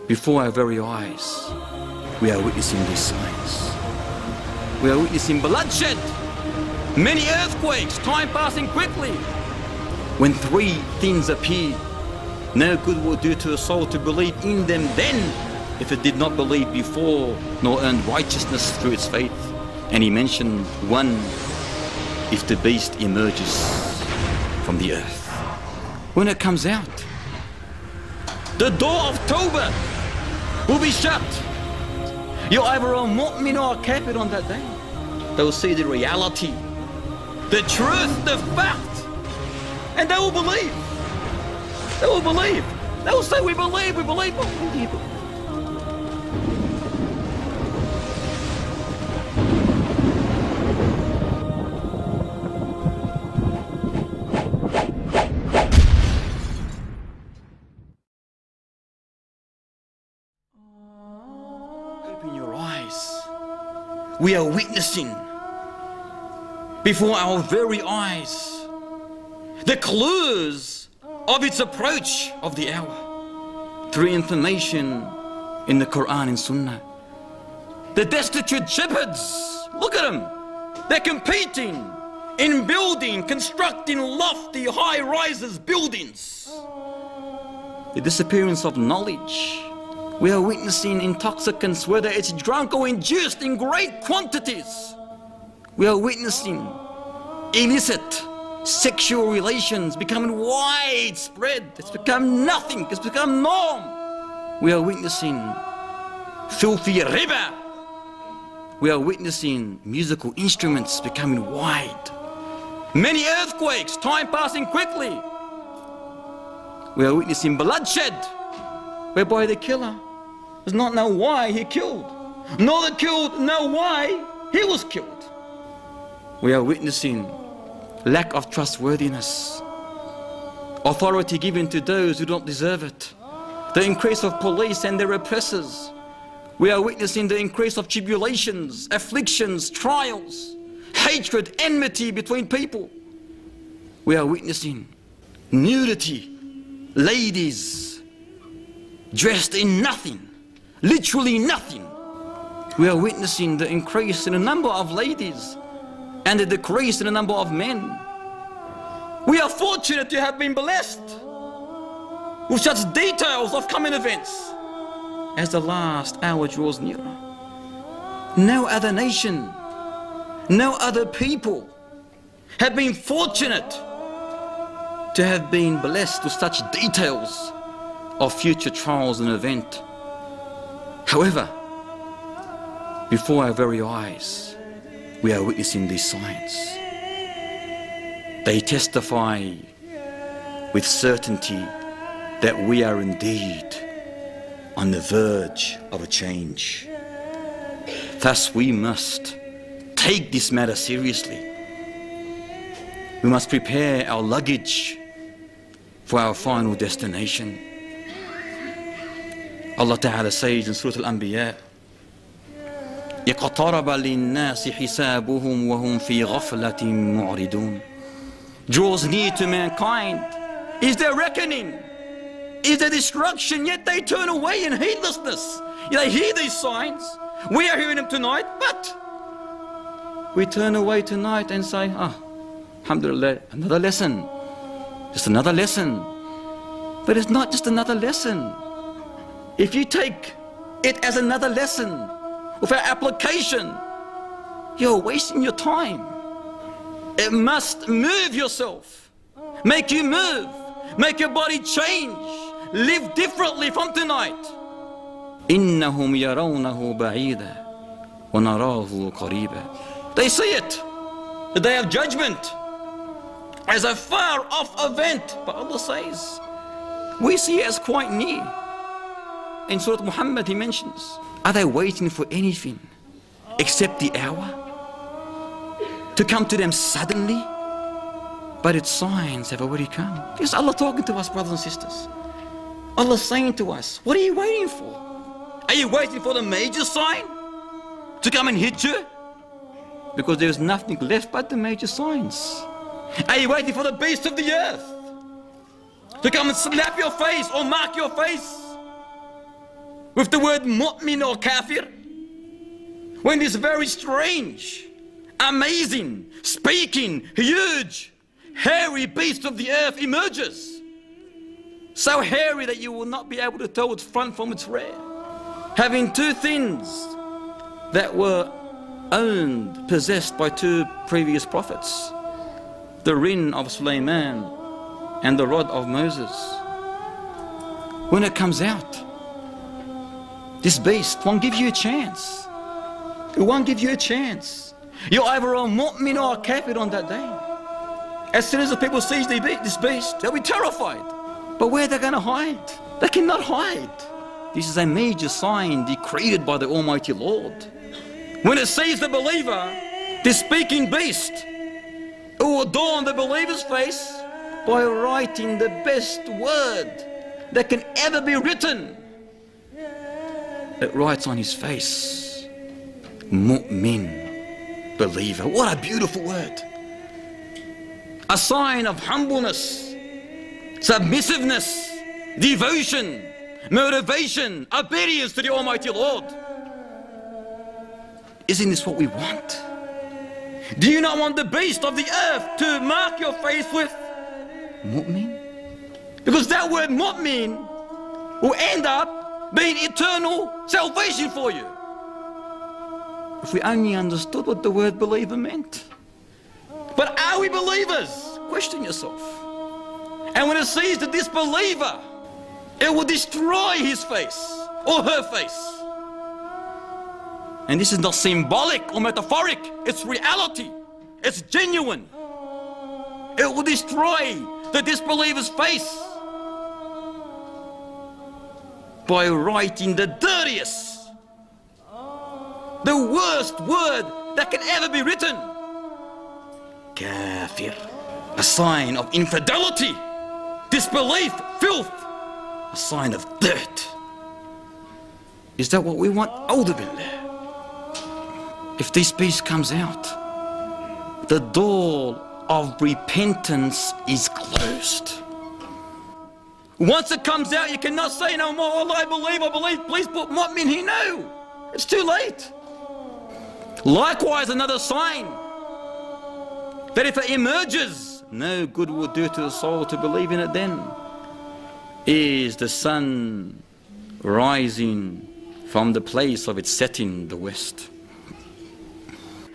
Before our very eyes, we are witnessing these signs. We are witnessing bloodshed, many earthquakes, time passing quickly. When three things appear, no good will do to a soul to believe in them then, if it did not believe before, nor earn righteousness through its faith. And he mentioned one, if the beast emerges from the earth. When it comes out, the door of Tawbah will be shut. You're either a mu'min or a kafir on that day. They will see the reality, the truth, the fact, and they will believe. They will believe. They will say, we believe, we believe. Oh, what do you believe? Open your eyes. We are witnessing before our very eyes the clues of its approach of the hour through information in the Quran and Sunnah. The destitute shepherds, look at them, they're competing in building, constructing lofty high-rises buildings. The disappearance of knowledge. We are witnessing intoxicants, whether it's drunk or induced in great quantities. We are witnessing illicit sexual relations becoming widespread. It's become nothing, it's become norm. We are witnessing filthy riba. We are witnessing musical instruments becoming wide. Many earthquakes, time passing quickly. We are witnessing bloodshed, whereby the killer does not know why he killed, nor the killed know why he was killed. We are witnessing lack of trustworthiness, authority given to those who don't deserve it, the increase of police and their oppressors. We are witnessing the increase of tribulations, afflictions, trials, hatred, enmity between people. We are witnessing nudity, ladies dressed in nothing, literally nothing. We are witnessing the increase in the number of ladies and the decrease in the number of men. We are fortunate to have been blessed with such details of coming events as the last hour draws nearer. No other nation, no other people have been fortunate to have been blessed with such details of future trials and event. However, before our very eyes, we are witnessing these signs. They testify with certainty that we are indeed on the verge of a change. Thus, we must take this matter seriously. We must prepare our luggage for our final destination. Allah Ta'ala says in Surah Al-Anbiya, اقترب للناس حسابهم وهم في غفلة معرضون. Draws near to mankind is their reckoning, is their destruction, yet they turn away in heedlessness. They hear these signs, we are hearing them tonight, but we turn away tonight and say, alhamdulillah, another lesson, just another lesson. But it's not just another lesson. If you take it as another lesson without application, you're wasting your time. It must move yourself, make you move, make your body change, live differently from tonight. إِنَّهُمْ يَرَوْنَهُ بَعِيدًا وَنَرَاهُ قَرِيبًا. They see it, the day of judgment, as a far off event. But Allah says, we see it as quite near. In Surah Muhammad he mentions, are they waiting for anything except the hour to come to them suddenly? But its signs have already come. This is Allah talking to us, brothers and sisters. Allah saying to us, what are you waiting for? Are you waiting for the major sign to come and hit you? Because there is nothing left but the major signs. Are you waiting for the beast of the earth to come and slap your face or mark your face? with the word mu'min or kafir, when this very strange, amazing, speaking, huge, hairy beast of the earth emerges? So hairy that you will not be able to tell its front from its rear, having two things that were owned, possessed by two previous prophets, the rin of Sulaiman and the rod of Moses. When it comes out, this beast won't give you a chance. It won't give you a chance. You're either a mu'min or a kafir on that day. As soon as the people see this beast, they'll be terrified. But where are they going to hide? They cannot hide. This is a major sign decreed by the Almighty Lord. When it sees the believer, this speaking beast, it will adorn the believer's face by writing the best word that can ever be written. It writes on his face, mu'min, believer. What a beautiful word. A sign of humbleness, submissiveness, devotion, motivation, obedience to the Almighty Lord. Isn't this what we want? Do you not want the beast of the earth to mark your face with mu'min? Because that word mu'min will end up being eternal salvation for you. If we only understood what the word believer meant. But are we believers? Question yourself. And when it sees the disbeliever, it will destroy his face or her face. And this is not symbolic or metaphoric, it's reality, it's genuine. It will destroy the disbeliever's face by writing the dirtiest, the worst word that can ever be written. Kafir, a sign of infidelity, disbelief, filth, a sign of dirt. Is that what we want? A'udhu billah. If this beast comes out, the door of repentance is closed. Once it comes out, you cannot say no more, Allah, I believe, please put mu'min here. No, it's too late. Likewise, another sign that if it emerges, no good will do to the soul to believe in it then, is the sun rising from the place of its setting, the west.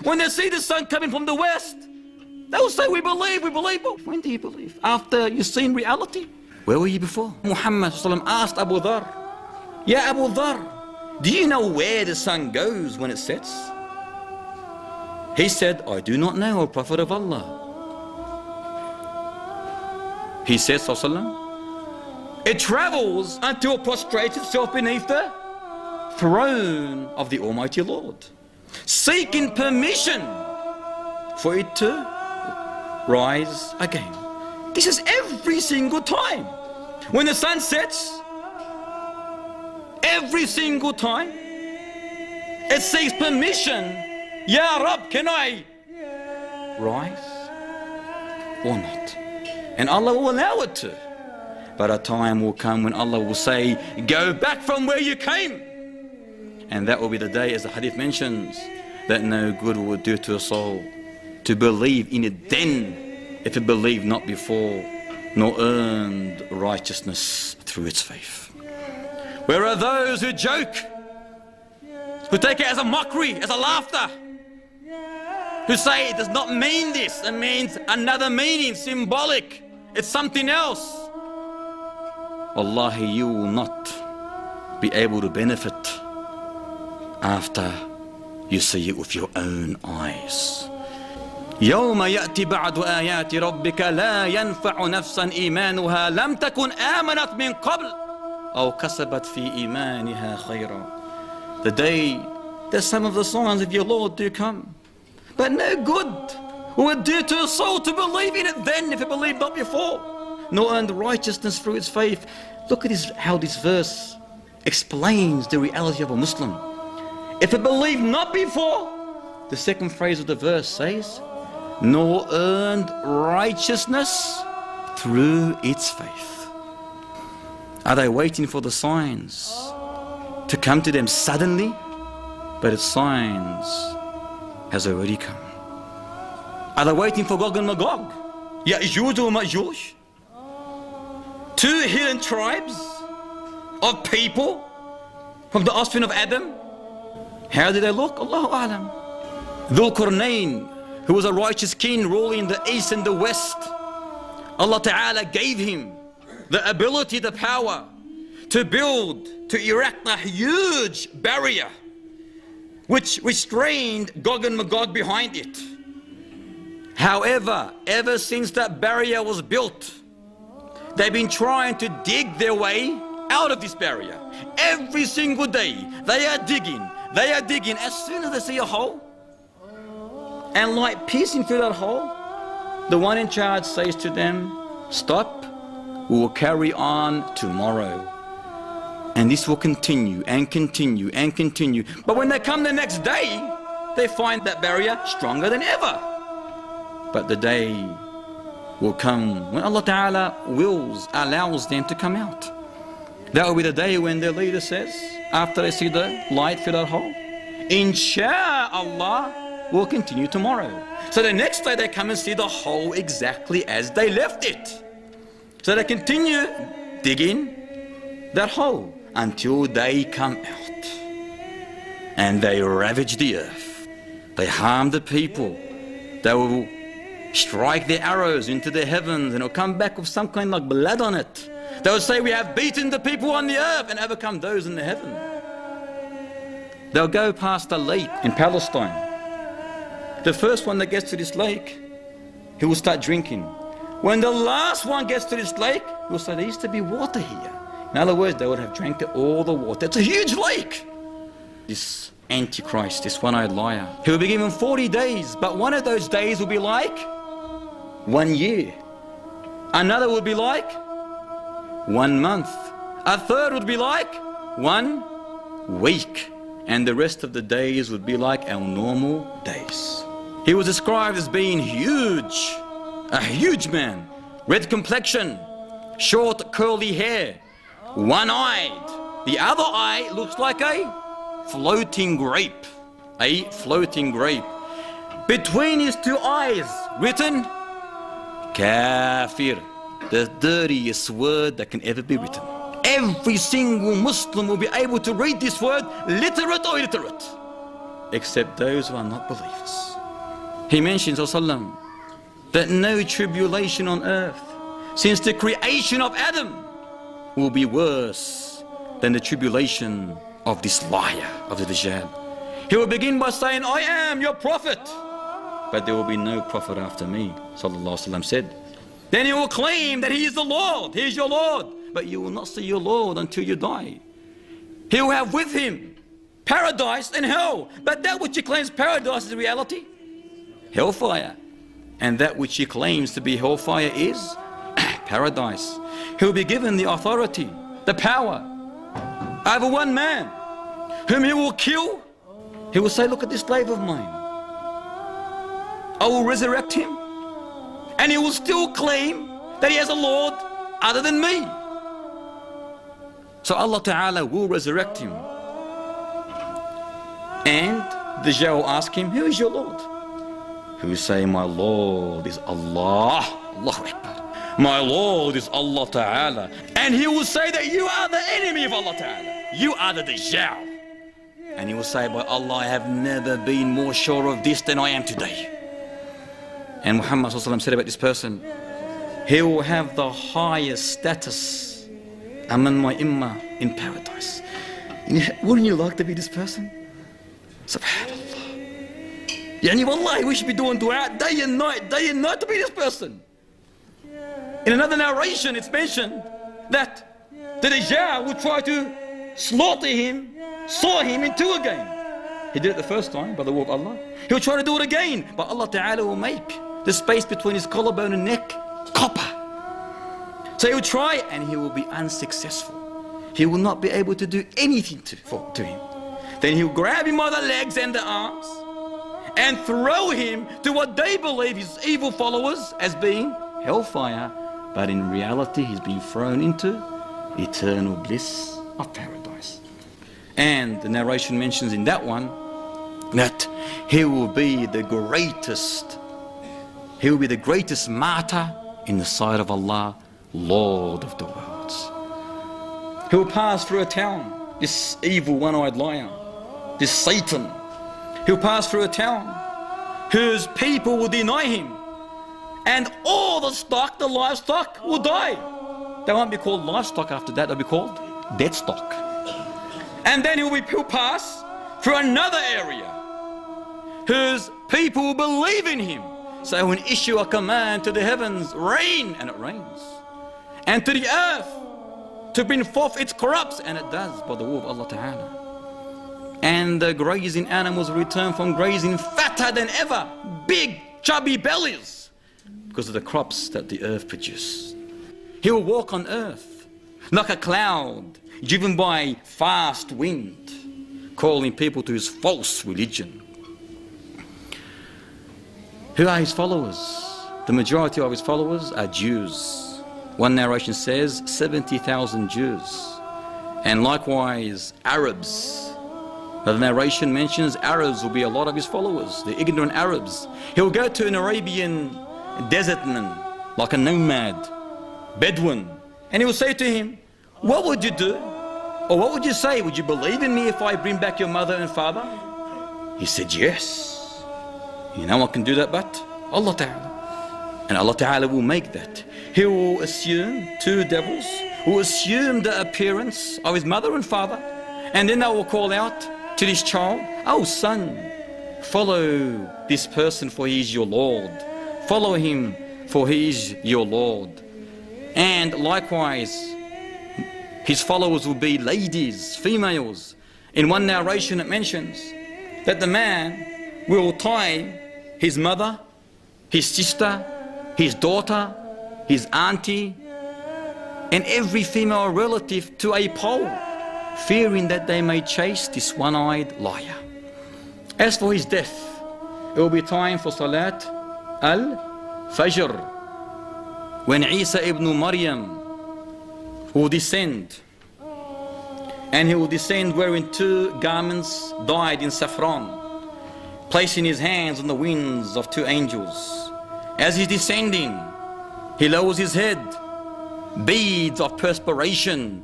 When they see the sun coming from the west, they will say, we believe. But when do you believe? After you've seen reality? Where were you before? Muhammad asked Abu Dhar, Ya Abu Dhar, do you know where the sun goes when it sets? He said, I do not know, O Prophet of Allah. He said, it travels until it prostrates itself beneath the throne of the Almighty Lord, seeking permission for it to rise again. This is every single time. When the sun sets, every single time, it seeks permission. Ya Rab, can I rise or not? And Allah will allow it to. But a time will come when Allah will say, go back from where you came. And that will be the day, as the hadith mentions, that no good will do to a soul to believe in it then, if it believed not before, nor earned righteousness through its faith. Where are those who joke, who take it as a mockery, as a laughter, who say it does not mean this, it means another meaning, symbolic, it's something else? Wallahi, you will not be able to benefit after you see it with your own eyes. يوم يأتي بعد آيات ربك لا ينفع نفسا إيمانها لم تكن آمنت من قبل أو كسبت في إيمانها خيرا. The day that some of the signs of your Lord do come, but no good will do to a soul to believe in it then, if it believed not before, nor earned righteousness through its faith. Look at how this verse explains the reality of a Muslim. If it believed not before, the second phrase of the verse says, nor earned righteousness through its faith. Are they waiting for the signs to come to them suddenly, but its signs has already come. Are they waiting for Gog and Magog? Ya'juj or Ma'juj? Two hidden tribes of people from the offspring of Adam. How did they look? Allahu A'lam. Dhul Qarnayn, who was a righteous king ruling the east and the west, Allah Ta'ala gave him the ability, the power to build, to erect a huge barrier which restrained Gog and Magog behind it. However, ever since that barrier was built, they've been trying to dig their way out of this barrier. Every single day, they are digging. As soon as they see a hole, and light piercing through that hole, the one in charge says to them, stop, we will carry on tomorrow. And this will continue and continue and continue. But when they come the next day, they find that barrier stronger than ever. But the day will come when Allah Ta'ala allows them to come out. That will be the day when their leader says, after they see the light through that hole, Insha'Allah, we'll continue tomorrow. So the next day they come and see the hole exactly as they left it. So they continue digging that hole until they come out. And they ravage the earth. They harm the people. They will strike their arrows into the heavens and it'll come back with some kind of like blood on it. They will say, we have beaten the people on the earth and overcome those in the heaven. They'll go past a lake in Palestine. The first one that gets to this lake, he will start drinking. When the last one gets to this lake, he will say, there used to be water here. In other words, they would have drank all the water. It's a huge lake. This Antichrist, this one-eyed liar, he will be given 40 days, but one of those days will be like 1 year. Another would be like 1 month. A third would be like 1 week. And the rest of the days would be like our normal days. He was described as being huge, a huge man, red complexion, short curly hair, one-eyed. The other eye looks like a floating grape, Between his two eyes, written, Kafir, the dirtiest word that can ever be written. Every single Muslim will be able to read this word, literate or illiterate, except those who are not believers. He mentions, Rasulullah, that no tribulation on earth since the creation of Adam will be worse than the tribulation of this liar, of the Dajjal. He will begin by saying, I am your prophet, but there will be no prophet after me, Sallallahu Alaihi Wasallam said. Then he will claim that he is the Lord, he is your Lord, but you will not see your Lord until you die. He will have with him paradise and hell, but that which he claims paradise is reality, hellfire. And that which he claims to be hellfire is paradise. He will be given the authority, the power over one man whom he will kill. He will say, look at this slave of mine. I will resurrect him. And he will still claim that he has a Lord other than me. So Allah Ta'ala will resurrect him. And the Dajjal will ask him, who is your Lord? He will say, my Lord is Allah. Allahu Akbar. My Lord is Allah Ta'ala. And he will say that you are the enemy of Allah Ta'ala. You are the Dajjal. And he will say, by Allah, I have never been more sure of this than I am today. And Muhammad said about this person, he will have the highest status among my ummah in paradise. Wouldn't you like to be this person? Subhanallah. Yani wallahi, we should be doing dua day and night to be this person. In another narration, it's mentioned that the Dajjal would try to slaughter him, saw him in two again. He did it the first time by the will of Allah. He'll try to do it again, but Allah Ta'ala will make the space between his collarbone and neck copper. So he'll try and he will be unsuccessful. He will not be able to do anything to him. Then he'll grab him by the legs and the arms and throw him to what they believe his evil followers as being hellfire, but in reality he's been thrown into eternal bliss of paradise. And the narration mentions in that one that he will be the greatest martyr in the sight of Allah, Lord of the worlds. He will pass through a town, this evil one-eyed liar, this Satan. He'll pass through a town whose people will deny him, and all the stock, the livestock, will die. They won't be called livestock after that, they'll be called dead stock. And then he'll pass through another area whose people will believe in him. So he will issue a command to the heavens, rain, and it rains. And to the earth, to bring forth its crops, and it does by the will of Allah Ta'ala. And the grazing animals return from grazing fatter than ever, big chubby bellies, because of the crops that the earth produces. He will walk on earth like a cloud driven by fast wind, calling people to his false religion. Who are his followers? The majority of his followers are Jews. One narration says 70,000 Jews. And likewise Arabs. The narration mentions Arabs will be a lot of his followers, the ignorant Arabs. He'll go to an Arabian desertman, like a nomad, Bedouin, and he will say to him, what would you do? Or what would you say? Would you believe in me if I bring back your mother and father? He said, yes. You know what can do that but Allah Ta'ala. And Allah Ta'ala will make that. He will assume, two devils will assume the appearance of his mother and father, and then they will call out to this child, oh son, follow this person for he is your Lord. Follow him for he is your Lord. And likewise, his followers will be ladies, females. In one narration it mentions that the man will tie his mother, his sister, his daughter, his auntie, and every female relative to a pole, fearing that they may chase this one-eyed liar. As for his death, it will be time for Salat al-Fajr, when Isa ibn Maryam will descend, and he will descend wearing two garments dyed in saffron, placing his hands on the wings of two angels. As he's descending, he lowers his head. Beads of perspiration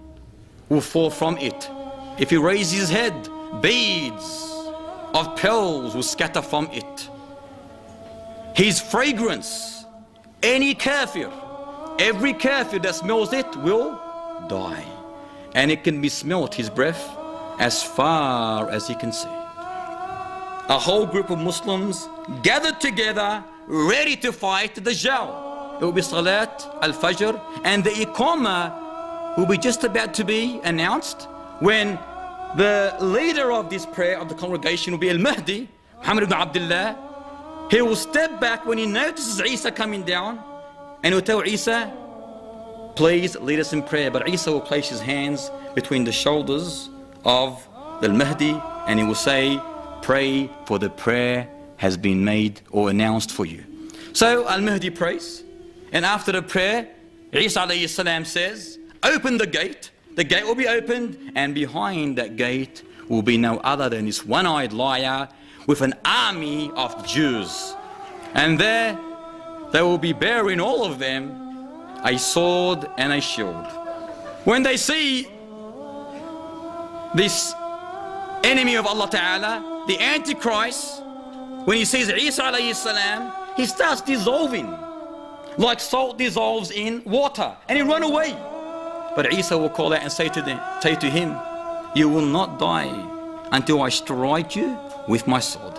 will fall from it. If he raises his head, beads of pearls will scatter from it. His fragrance, any kafir, every kafir that smells it will die. And it can be smelt, his breath, as far as he can see. A whole group of Muslims gathered together, ready to fight the Dajjal. It will be Salat al-Fajr, and the Iqamah will be just about to be announced, when the leader of this prayer of the congregation will be Al-Mahdi, Muhammad ibn Abdullah. He will step back when he notices Isa coming down, and he will tell Isa, please lead us in prayer. But Isa will place his hands between the shoulders of the Mahdi, and he will say, pray, for the prayer has been made or announced for you. So Al-Mahdi prays, and after the prayer, Isa alayhi salam says, open the gate will be opened, and behind that gate will be no other than this one-eyed liar with an army of Jews. And there they will be bearing, all of them, a sword and a shield. When they see this enemy of Allah Ta'ala, the Antichrist, when he sees Isa alayhi salam, he starts dissolving like salt dissolves in water, and he run away. But Isa will call out and say to him, you will not die until I strike you with my sword.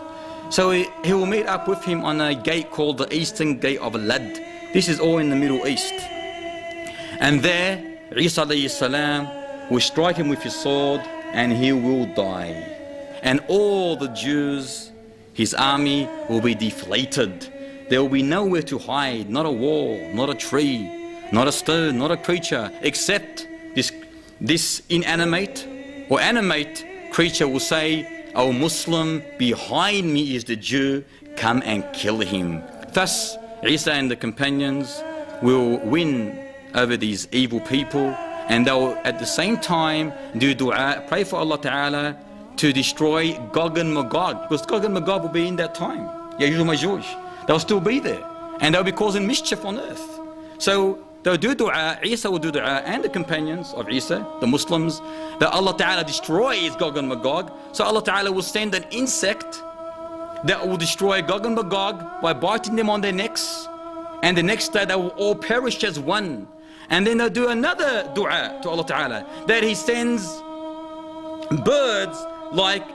So he will meet up with him on a gate called the Eastern Gate of Lad. This is all in the Middle East. And there, Isa alayhi salam will strike him with his sword, and he will die. And all the Jews, his army, will be deflated. There will be nowhere to hide, not a wall, not a tree, not a stone, not a creature, except this inanimate or animate creature will say, O Muslim, behind me is the Jew, come and kill him. Thus, Isa and the companions will win over these evil people, and they'll at the same time do dua, pray for Allah Ta'ala to destroy Gog and Magog, because Gog and Magog will be in that time, Yajuj and Majuj. They'll still be there, and they'll be causing mischief on earth. So they'll do dua, Isa will do dua, and the companions of Isa, the Muslims, that Allah Ta'ala destroys Gog and Magog. So Allah Ta'ala will send an insect that will destroy Gog and Magog by biting them on their necks, and the next day they will all perish as one. And then they'll do another dua to Allah Ta'ala, that He sends birds like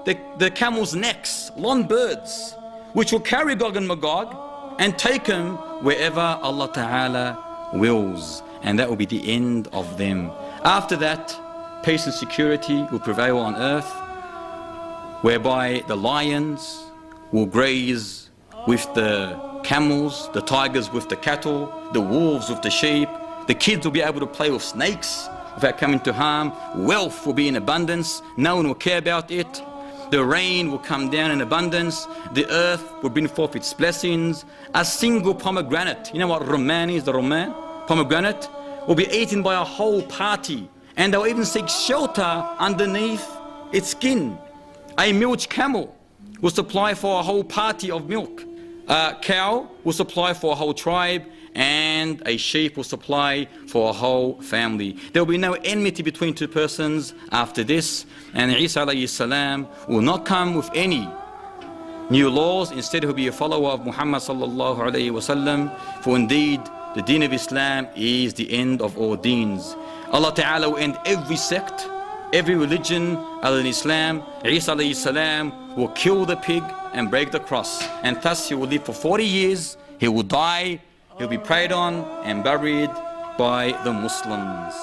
the camel's necks, long birds, which will carry Gog and Magog and take them wherever Allah Ta'ala wills, and that will be the end of them. After that, peace and security will prevail on earth, whereby the lions will graze with the camels, the tigers with the cattle, the wolves with the sheep. The kids will be able to play with snakes without coming to harm. Wealth will be in abundance. No one will care about it. The rain will come down in abundance. The earth will bring forth its blessings. A single pomegranate, you know what Roman is, the Roman? Pomegranate will be eaten by a whole party, and they'll even seek shelter underneath its skin. A milch camel will supply for a whole party of milk. A cow will supply for a whole tribe, and a sheep will supply for a whole family. There will be no enmity between two persons after this, and Isa alayhi salam will not come with any new laws. Instead, he will be a follower of Muhammad sallallahu alayhi wasallam, for indeed the deen of Islam is the end of all deens. Allah Ta'ala will end every sect, every religion other than Islam. Isa alayhi salam will kill the pig and break the cross, and thus he will live for 40 years, he will die, he will be prayed on and buried by the Muslims.